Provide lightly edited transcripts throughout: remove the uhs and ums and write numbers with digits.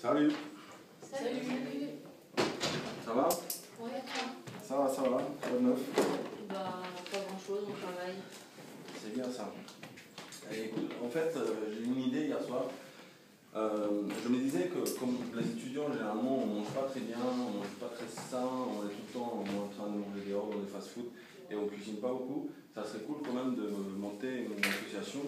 Salut. Salut. Ça va? Ouais, Ça va, quoi de neuf? bah, pas grand chose, on travaille. C'est bien ça. Allez, écoute, en fait, j'ai eu une idée hier soir. Je me disais que comme les étudiants, généralement, on mange pas très bien, on mange pas très sain, on est tout le temps en train de manger dehors dans des fast-food et on cuisine pas beaucoup. Ça serait cool quand même de monter une association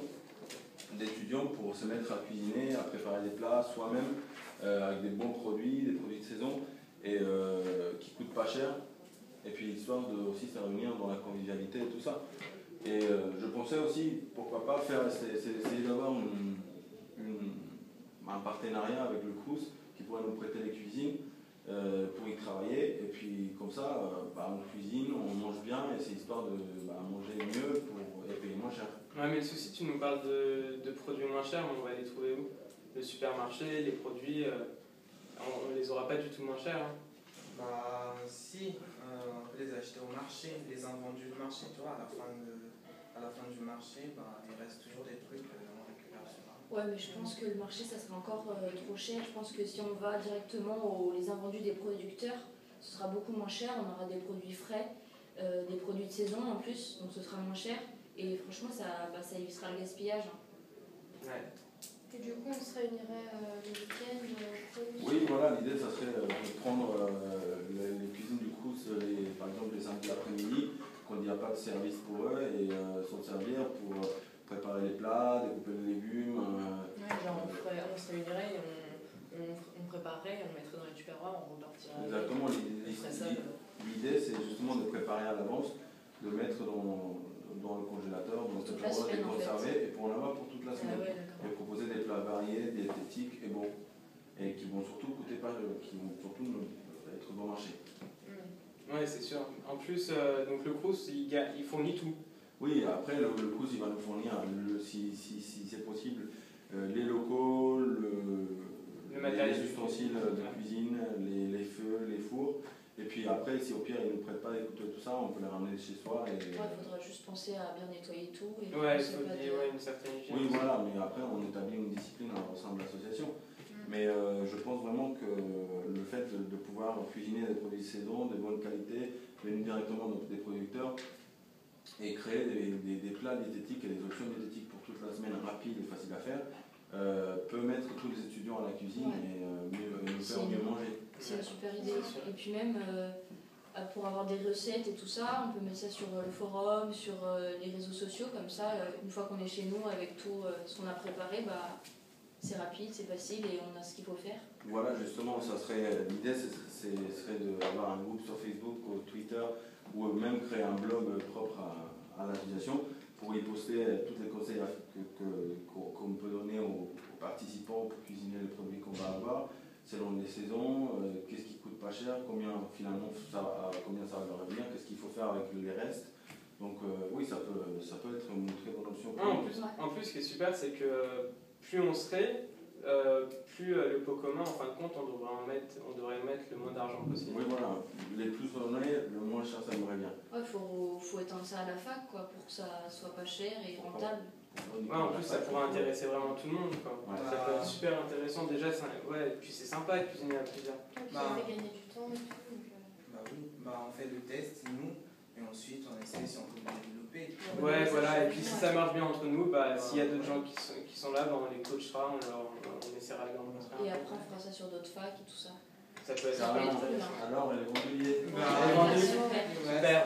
d'étudiants pour se mettre à cuisiner, à préparer des plats soi-même avec des bons produits, des produits de saison et qui coûtent pas cher. Et puis histoire de aussi se réunir dans la convivialité et tout ça. Et je pensais aussi, pourquoi pas faire, essayer d'avoir un partenariat avec le Crous qui pourrait nous prêter les cuisines pour y travailler. Et puis comme ça, on cuisine, on mange bien et c'est histoire de manger mieux et payer moins cher. Ouais, mais le souci, tu nous parles de produits moins chers, mais on va les trouver où? Le supermarché, les produits, on les aura pas du tout moins chers. Hein. Bah si, on peut les acheter au marché, les invendus du marché, tu vois, à la fin du marché, il reste toujours des trucs on récupère sur là. Ouais, mais je pense que le marché, ça sera encore trop cher. Je pense que si on va directement aux les invendus des producteurs, ce sera beaucoup moins cher. On aura des produits frais, des produits de saison en plus, donc ce sera moins cher. Et franchement, ça évitera le gaspillage. Hein. Ouais. Et du coup, on se réunirait le week-end Oui, voilà, l'idée, ça serait de prendre les cuisines du Crous, par exemple les samedis après-midi, quand il n'y a pas de service pour eux, et s'en servir pour préparer les plats, découper les légumes. Ouais, genre on se réunirait, on préparerait, on mettrait dans les tupperwares, on repartirait. Exactement, l'idée c'est justement de préparer à l'avance, de mettre dans le congélateur, dans le tupperware, de conserver, et pour en avoir pour toute la semaine. Ouais, et proposer des plats variés, diététiques et bons, et qui vont surtout coûter pas, qui vont surtout être bon marché. Ouais, c'est sûr. En plus, donc le Crous, il fournit tout. Oui, après le Crous il va nous fournir, si c'est possible, les locaux, le matériel, les ustensiles de cuisine, les feux, les fours. Et puis après, si au pire ils ne nous prêtent pas les couteaux et tout ça, on peut les ramener chez soi. Ouais, il faudra juste penser à bien nettoyer tout. Et ouais, il faut une certaine hygiène. Oui, voilà, mais après on établit une discipline au sein de l'association. Mais je pense vraiment que le fait de pouvoir cuisiner des produits de saison, de bonne qualité, venus directement des producteurs, et créer des plats diététiques et des options diététiques pour toute la semaine rapides et faciles à faire, peut mettre tous les étudiants à la cuisine et nous faire mieux manger. C'est une super idée. Et puis même, pour avoir des recettes et tout ça, on peut mettre ça sur le forum, sur les réseaux sociaux, comme ça, une fois qu'on est chez nous avec tout ce qu'on a préparé, c'est rapide, c'est facile et on a ce qu'il faut faire. Voilà, justement, l'idée serait d'avoir un groupe sur Facebook ou Twitter, ou même créer un blog propre à l'association pour y poster tous les conseils qu'on peut donner aux participants pour cuisiner les produits qu'on va avoir, selon les saisons, qu'est-ce qui coûte pas cher, combien finalement ça va leur revenir, qu'est-ce qu'il faut faire avec les restes. Donc oui, ça peut être une très bonne option. En plus, ce qui est super, c'est que plus on serait, plus le pot commun, en fin de compte, on devrait mettre le moins d'argent possible. Oui, voilà. Les plus on est, le moins cher ça m'aimerait bien. Ouais, faut étendre ça à la fac, quoi, pour que ça soit pas cher et rentable. Ouais, en plus, ça pourrait intéresser vraiment tout le monde, quoi. Ouais. Ça peut être super intéressant. Déjà, ouais, et puis c'est sympa de cuisiner à plusieurs. Et puis ça fait gagner du temps et tout. Donc, On fait le test, nous, et ensuite on essaie si on peut le développer. Ouais, voilà, et puis si ça marche bien entre nous, s'il y a d'autres gens qui sont là, on les coachera, on essaiera de leur montrer. Et après, on fera ça sur d'autres facs et tout ça. Ça peut être Ça peut être cool, intéressant. hein. Alors, les vendeliers. Super. Super.